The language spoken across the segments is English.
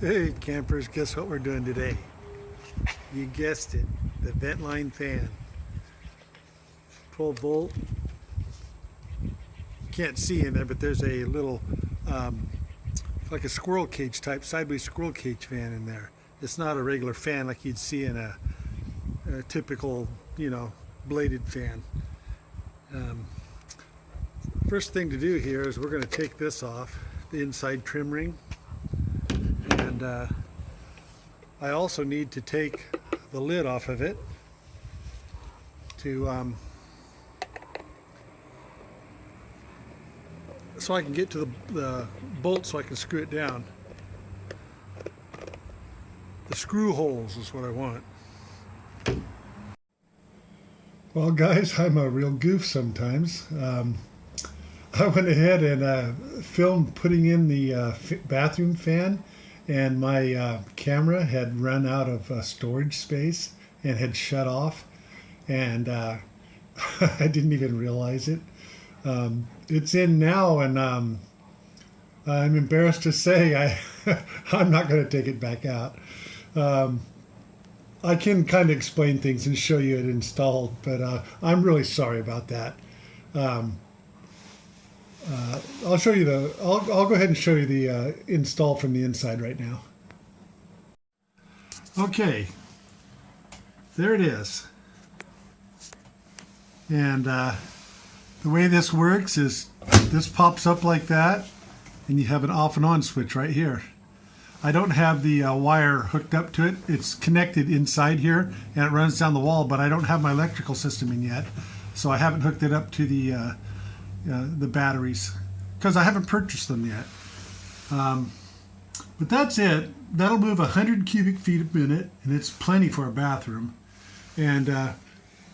Hey campers, guess what we're doing today? You guessed it, the Ventline fan. 12 volt. You can't see in there, but there's a little, um, like a squirrel cage type, sideways squirrel cage fan in there. It's not a regular fan like you'd see in a typical, bladed fan. Um, First thing to do here is we're going to take this off, the inside trim ring. And I also need to take the lid off of it to so I can get to the bolt so I can screw it down. The screw holes is what I want. Well guys, I'm a real goof sometimes. I went ahead and filmed putting in the bathroom fan, and my camera had run out of storage space and had shut off, and I didn't even realize it. It's in now, and I'm embarrassed to say I'm not going to take it back out. I can kind of explain things and show you it installed, but I'm really sorry about that. I'll show you I'll go ahead and show you the install from the inside right now. Okay, there it is. And the way this works is this pops up like that, and you have an off and on switch right here. I don't have the wire hooked up to it. It's connected inside here, and it runs down the wall, but I don't have my electrical system in yet, so I haven't hooked it up to the batteries because I haven't purchased them yet. But that's it. That'll move 100 cubic feet a minute, and it's plenty for a bathroom. And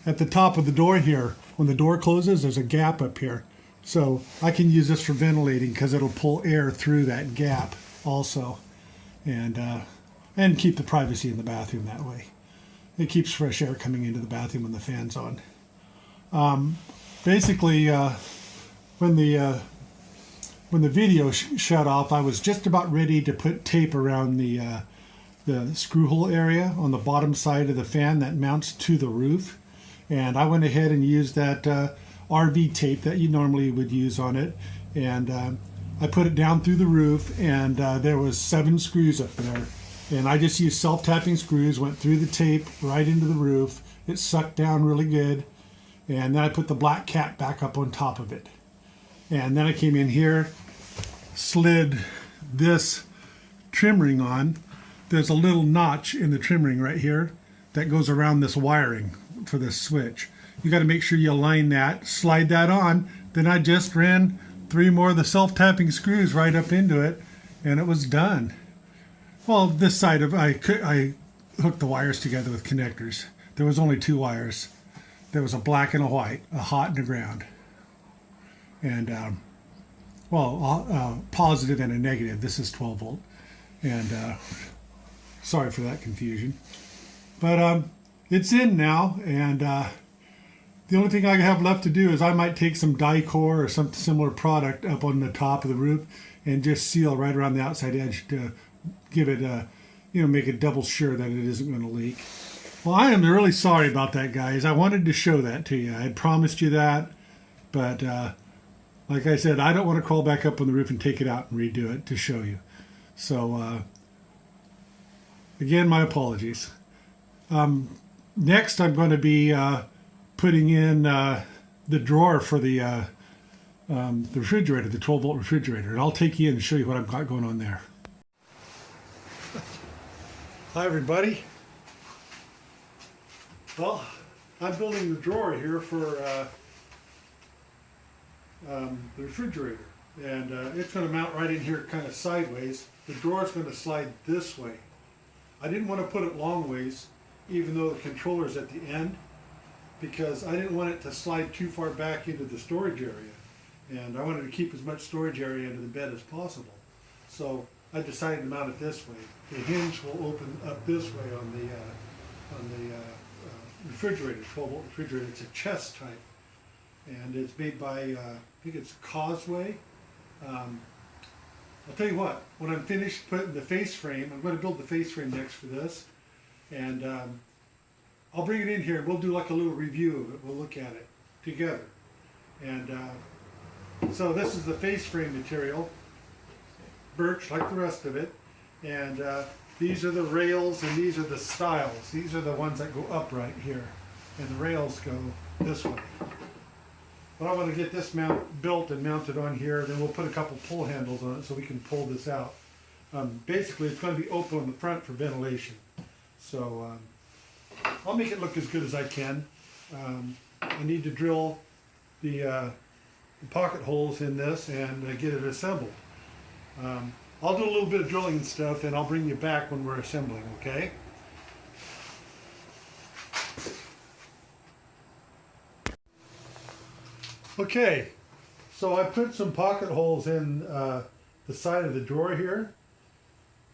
at the top of the door here, when the door closes, there's a gap up here. So I can use this for ventilating because it'll pull air through that gap also. And keep the privacy in the bathroom that way. It keeps fresh air coming into the bathroom when the fan's on. Basically, when the video shut off, I was just about ready to put tape around the screw hole area on the bottom side of the fan that mounts to the roof, and I went ahead and used that RV tape that you normally would use on it, and I put it down through the roof, and there was 7 screws up there, and I just used self-tapping screws, went through the tape right into the roof. It sucked down really good, and then I put the black cap back up on top of it. And then I came in here, slid this trim ring on. There's a little notch in the trim ring right here that goes around this wiring for this switch. You got to make sure you align that, slide that on. Then I just ran 3 more of the self-tapping screws right up into it, and it was done. Well, this side of I hooked the wires together with connectors. There was only 2 wires. There was a black and a white, a hot and a ground. And positive and a negative. This is 12 volt. And sorry for that confusion. But it's in now, and the only thing I have left to do is I might take some Dicor or some similar product up on the top of the roof and just seal right around the outside edge to give it make it double sure that it isn't going to leak. Well, I am really sorry about that, guys. I wanted to show that to you. I had promised you that, but like I said, I don't want to crawl back up on the roof and take it out and redo it to show you. So again, my apologies. Next, I'm going to be putting in the drawer for the refrigerator, the 12 volt refrigerator, and I'll take you in and show you what I've got going on there. Hi everybody. Well, I'm building the drawer here for the refrigerator, and it's going to mount right in here kind of sideways. The drawer is going to slide this way. I didn't want to put it long ways, even though the controller's at the end, because I didn't want it to slide too far back into the storage area, and I wanted to keep as much storage area into the bed as possible. So I decided to mount it this way. The hinge will open up this way on the refrigerator, 12 volt refrigerator. It's a chest type, and it's made by I think it's Causeway. I'll tell you what, when I'm finished putting the face frame, I'm going to build the face frame next for this, and I'll bring it in here and we'll do like a little review of it. We'll look at it together. And so this is the face frame material, birch like the rest of it, and these are the rails and these are the stiles. These are the ones that go upright here, and the rails go this way. But I want to get this mount built and mounted on here, then we'll put a couple pull handles on it so we can pull this out. Basically it's going to be open on the front for ventilation. So I'll make it look as good as I can. I need to drill the pocket holes in this and get it assembled. I'll do a little bit of drilling and stuff, and I'll bring you back when we're assembling, okay? Okay, so I put some pocket holes in the side of the drawer here.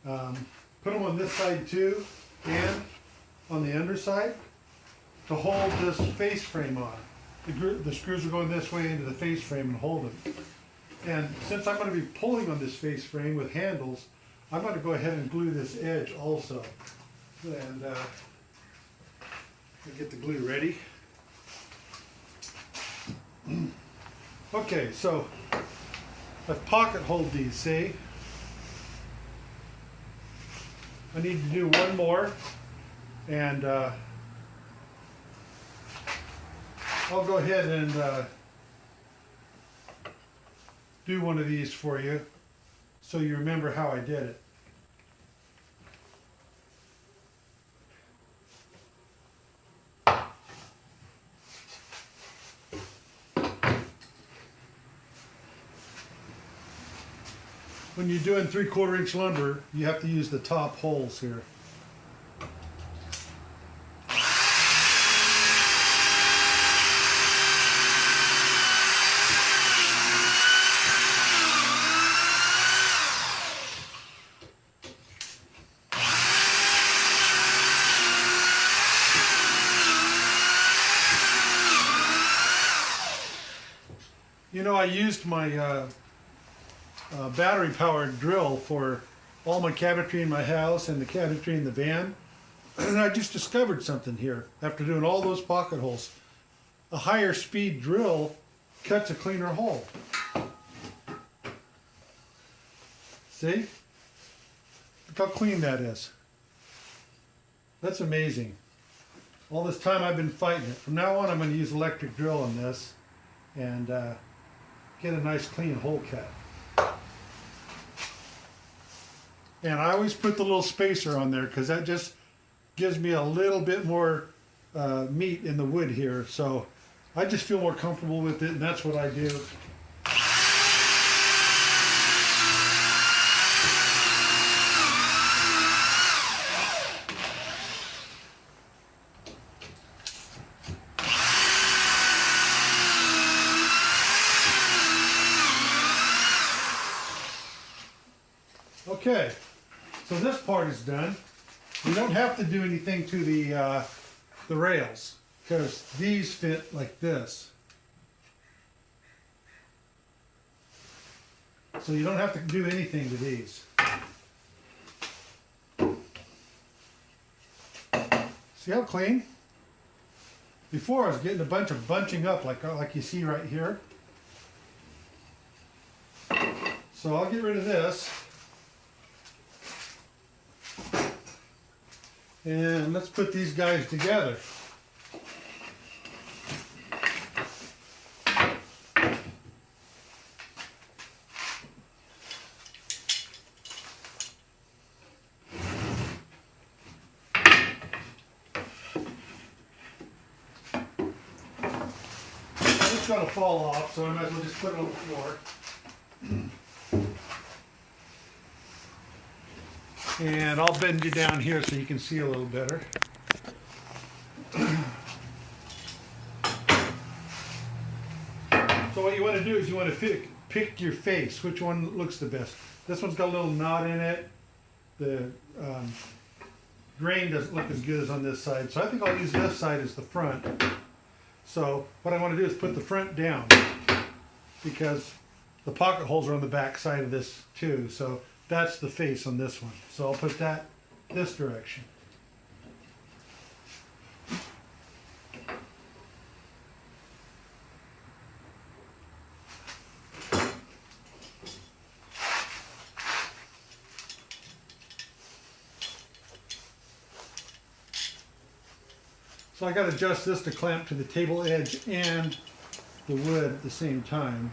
Put them on this side too, and on the underside to hold this face frame on. The screws are going this way into the face frame and hold them. And since I'm going to be pulling on this face frame with handles, I'm going to go ahead and glue this edge also. And I'll get the glue ready. Okay, so I've pocket holed these, see? I need to do one more, and I'll go ahead and do one of these for you so you remember how I did it. When you're doing 3/4 inch lumber, you have to use the top holes here. You know, I used my battery powered drill for all my cabinetry in my house and the cabinetry in the van. And I just discovered something here after doing all those pocket holes. A higher speed drill cuts a cleaner hole. See? Look how clean that is. That's amazing. All this time I've been fighting it. From now on I'm going to use electric drill on this and get a nice clean hole cut. And I always put the little spacer on there because that just gives me a little bit more meat in the wood here. So I just feel more comfortable with it, and that's what I do. Okay, so this part is done. You don't have to do anything to the rails because these fit like this. So you don't have to do anything to these. See how clean? Before I was getting a bunch of bunching up like you see right here. So I'll get rid of this. And let's put these guys together. It's going to fall off, so I might as well just put it on the floor. And I'll bend you down here so you can see a little better. So what you want to do is you want to pick your face. Which one looks the best? This one's got a little knot in it. The grain doesn't look as good as on this side. So I think I'll use this side as the front. So what I want to do is put the front down because the pocket holes are on the back side of this too, so that's the face on this one. So I'll put that this direction. So I got to adjust this to clamp to the table edge and the wood at the same time.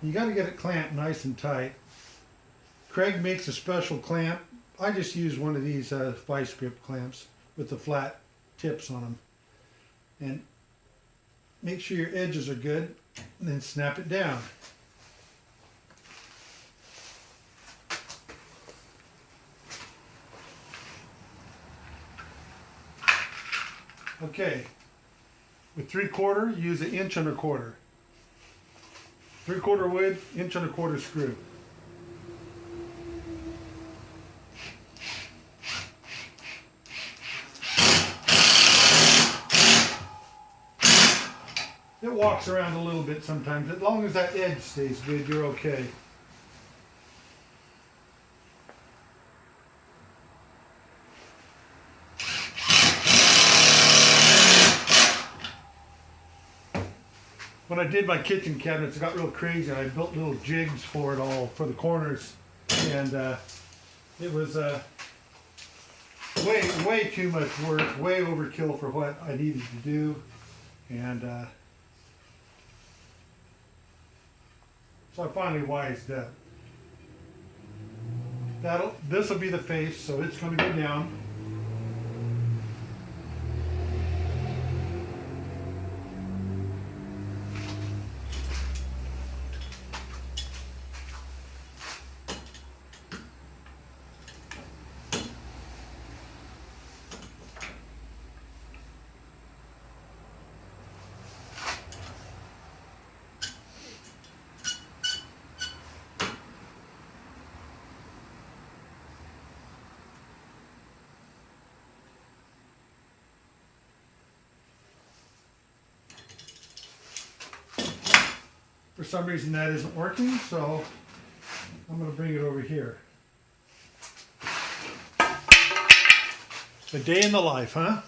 You got to get it clamped nice and tight. Craig makes a special clamp. I just use one of these vice grip clamps with the flat tips on them. And make sure your edges are good, and then snap it down. Okay, with 3/4, use 1 1/4 inch. 3/4 wood, 1 1/4 inch screw. It walks around a little bit sometimes. As long as that edge stays good, you're okay. When I did my kitchen cabinets, it got real crazy. I built little jigs for it all, for the corners, and it was way too much work, way overkill for what I needed to do, and so I finally wised up. This will be the face, so it's going to go down. For some reason that isn't working, so I'm going to bring it over here. A day in the life, huh?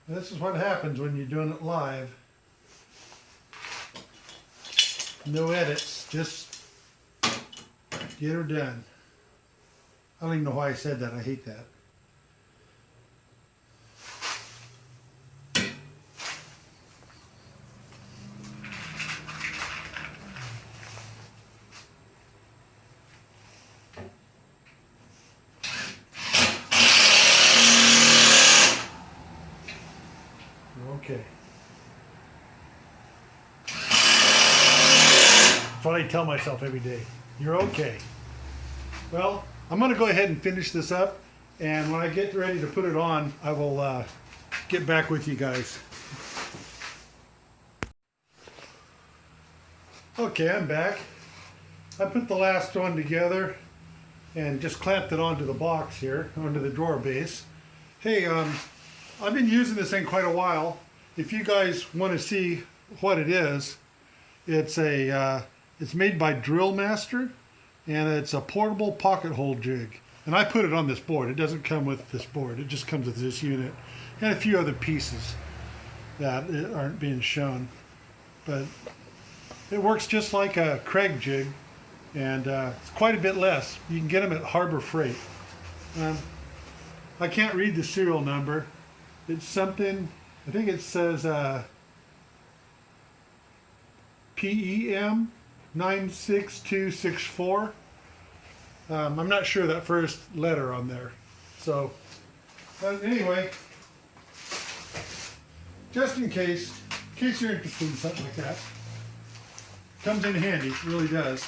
This is what happens when you're doing it live. No edits, just get her done. I don't even know why I said that. I hate that. Okay. That's what I tell myself every day. You're okay. Well, I'm going to go ahead and finish this up, and when I get ready to put it on, I will get back with you guys. Okay, I'm back. I put the last one together and just clamped it onto the box here, onto the drawer base. Hey, I've been using this thing quite a while. If you guys want to see what it is, it's made by Drill Master, and it's a portable pocket hole jig. And I put it on this board. It doesn't come with this board. It just comes with this unit and a few other pieces that aren't being shown. But it works just like a Craig jig, and it's quite a bit less. You can get them at Harbor Freight. I can't read the serial number. It's something, I think it says PEM 96264. I'm not sure that first letter on there. So, anyway, just in case you're interested in something like that, comes in handy, it really does.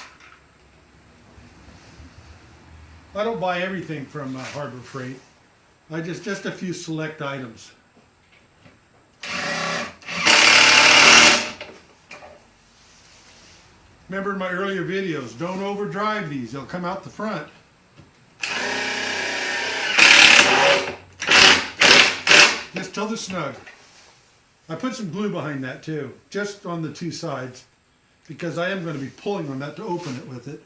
I don't buy everything from Harbor Freight. I just a few select items. Remember in my earlier videos, don't overdrive these. They'll come out the front. Just till they're snug. I put some glue behind that too, just on the two sides, because I am going to be pulling on that to open it with it.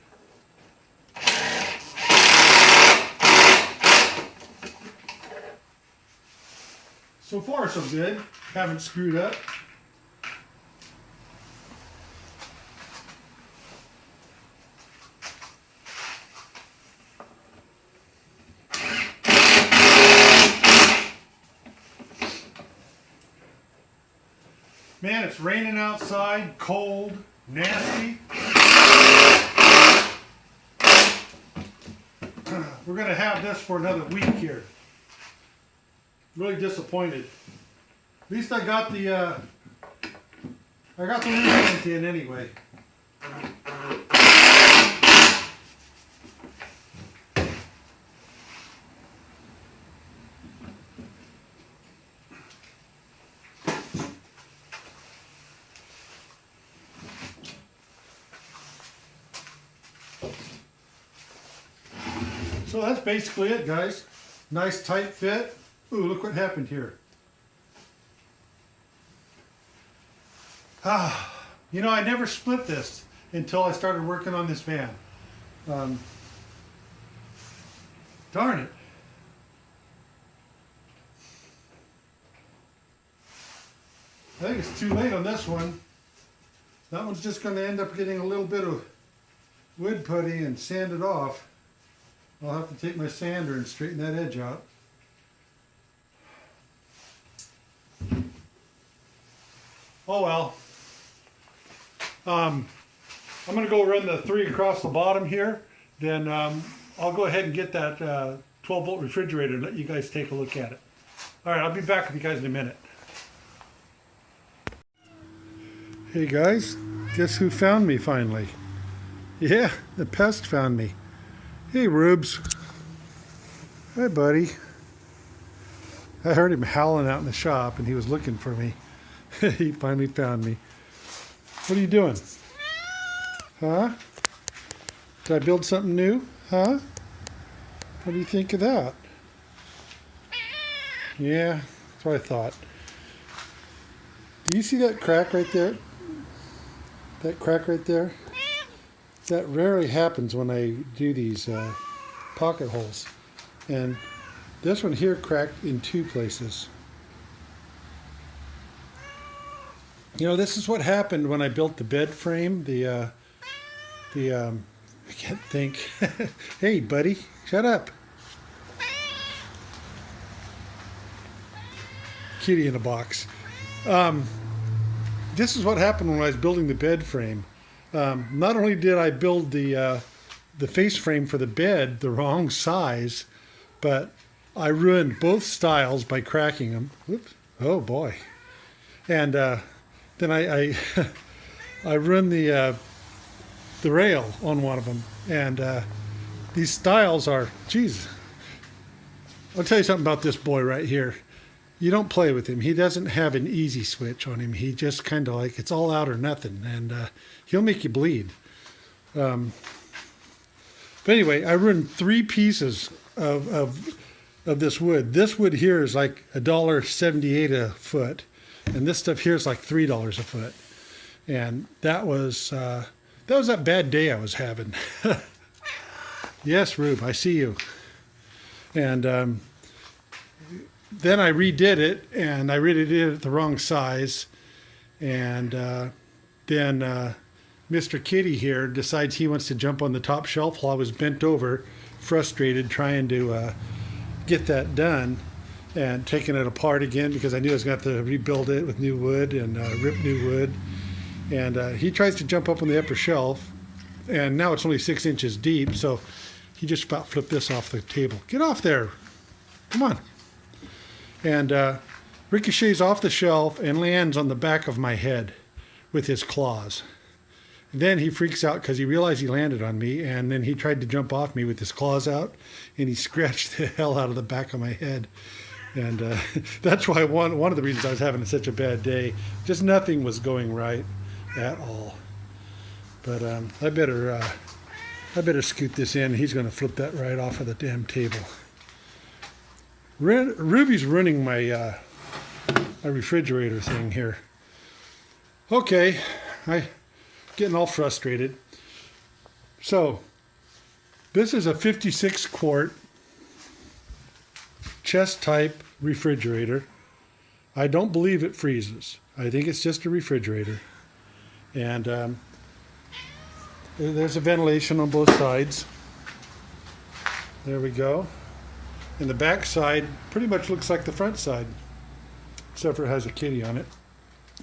So far so good. Haven't screwed up. Man, it's raining outside, cold, nasty. We're going to have this for another week here. Really disappointed. At least I got the roof in anyway. So that's basically it, guys. Nice tight fit. Ooh, look what happened here. You know, I never split this until I started working on this van. Darn it. I think it's too late on this one. That one's just going to end up getting a little bit of wood putty and sand it off. I'll have to take my sander and straighten that edge out. Oh well. I'm going to go run the 3 across the bottom here. Then I'll go ahead and get that 12-volt refrigerator and let you guys take a look at it. All right, I'll be back with you guys in a minute. Hey guys, guess who found me finally? Yeah, the pest found me. Hey Rubes. Hi buddy. I heard him howling out in the shop and he was looking for me. He finally found me. What are you doing? Huh? Did I build something new? Huh? What do you think of that? Yeah, that's what I thought. Do you see that crack right there? That crack right there? That rarely happens when I do these pocket holes. And this one here cracked in 2 places. You know, this is what happened when I built the bed frame. I can't think. Hey, buddy, shut up. Kitty in a box. This is what happened when I was building the bed frame. Not only did I build the face frame for the bed the wrong size, but I ruined both styles by cracking them. Whoops. Oh boy. And then I I ruined the rail on one of them. And these styles are, geez. I'll tell you something about this boy right here. You don't play with him. He doesn't have an easy switch on him. He just kind of like, it's all out or nothing. And he'll make you bleed. But anyway, I ruined 3 pieces of this wood. This wood here is like $1.78 a foot. And this stuff here is like $3 a foot. And that was that bad day I was having. Yes, Rube, I see you. And then I redid it, and I redid it the wrong size. And then Mr. Kitty here decides he wants to jump on the top shelf while I was bent over, frustrated, trying to get that done. And taking it apart again because I knew I was going to have to rebuild it with new wood and rip new wood. And he tries to jump up on the upper shelf, and now it's only 6 inches deep, so he just about flipped this off the table. Get off there. Come on. And ricochets off the shelf and lands on the back of my head with his claws. And then he freaks out because he realized he landed on me, and then he tried to jump off me with his claws out, and he scratched the hell out of the back of my head. And that's why one of the reasons I was having such a bad day. Just nothing was going right at all. But I better scoot this in. He's going to flip that right off of the damn table. Ruby's running my my refrigerator thing here. Okay, I getting all frustrated. So this is a 56 quart chest type refrigerator. I don't believe it freezes. I think it's just a refrigerator. And there's a ventilation on both sides. There we go. And the back side pretty much looks like the front side, except for it has a kitty on it.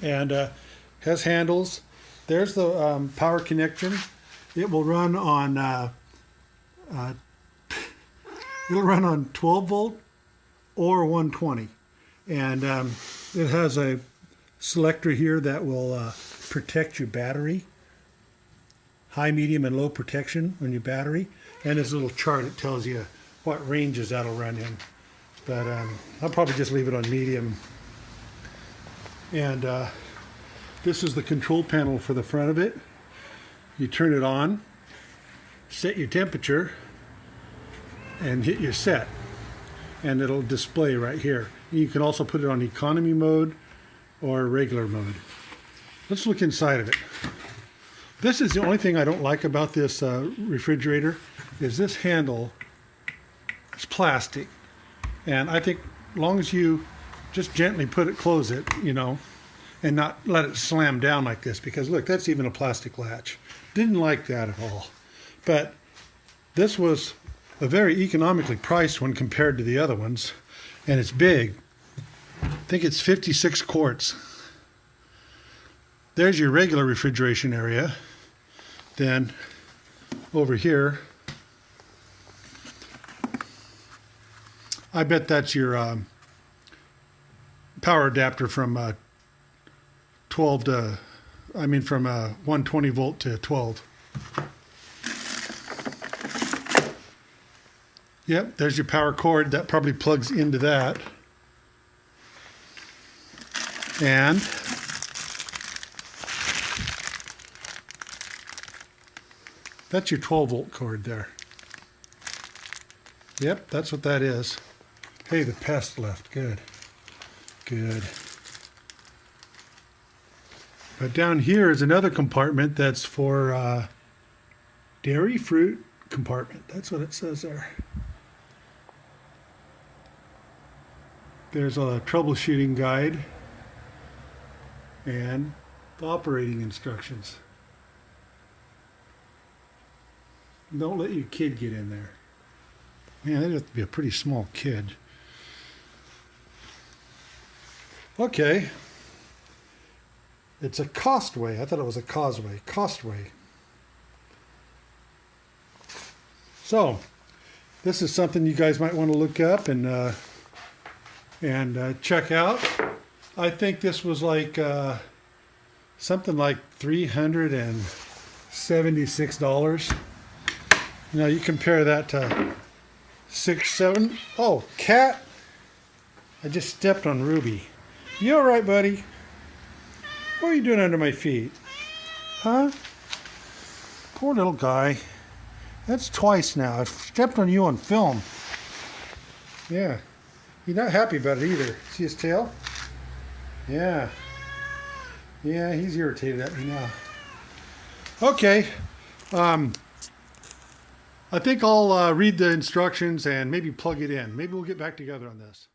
And has handles. There's the power connection. It will run on it'll run on 12 volt or 120. And it has a selector here that will protect your battery. High, medium, and low protection on your battery. And there's a little chart that tells you what ranges that'll run in. But I'll probably just leave it on medium. And this is the control panel for the front of it. You turn it on, set your temperature, and hit your set. And it'll display right here. You can also put it on economy mode or regular mode. Let's look inside of it. This is the only thing I don't like about this refrigerator, is this handle is plastic. And I think as long as you just gently close it, you know, and not let it slam down like this, because look, that's even a plastic latch. Didn't like that at all. But this was a very economically priced one compared to the other ones, and it's big. I think it's 56 quarts. There's your regular refrigeration area. Then over here, I bet that's your power adapter from 12 to, I mean from 120 volt to 12. Yep, there's your power cord. That probably plugs into that. And that's your 12 volt cord there. Yep, that's what that is. Hey, the pest left. Good. Good. But down here is another compartment that's for dairy fruit compartment. That's what it says there. There's a troubleshooting guide and the operating instructions. Don't let your kid get in there. Man, that'd have to be a pretty small kid. Okay. It's a Costway. I thought it was a Causeway. Costway. So, this is something you guys might want to look up and check out. I think this was like something like $376. Now you compare that to 6, 7. Oh, cat! I just stepped on Ruby. You all right, buddy? What are you doing under my feet? Huh? Poor little guy. That's twice now. I've stepped on you on film. Yeah. He's not happy about it either. See his tail? Yeah. Yeah, he's irritated at me now. Okay. I think I'll read the instructions and maybe plug it in. Maybe we'll get back together on this.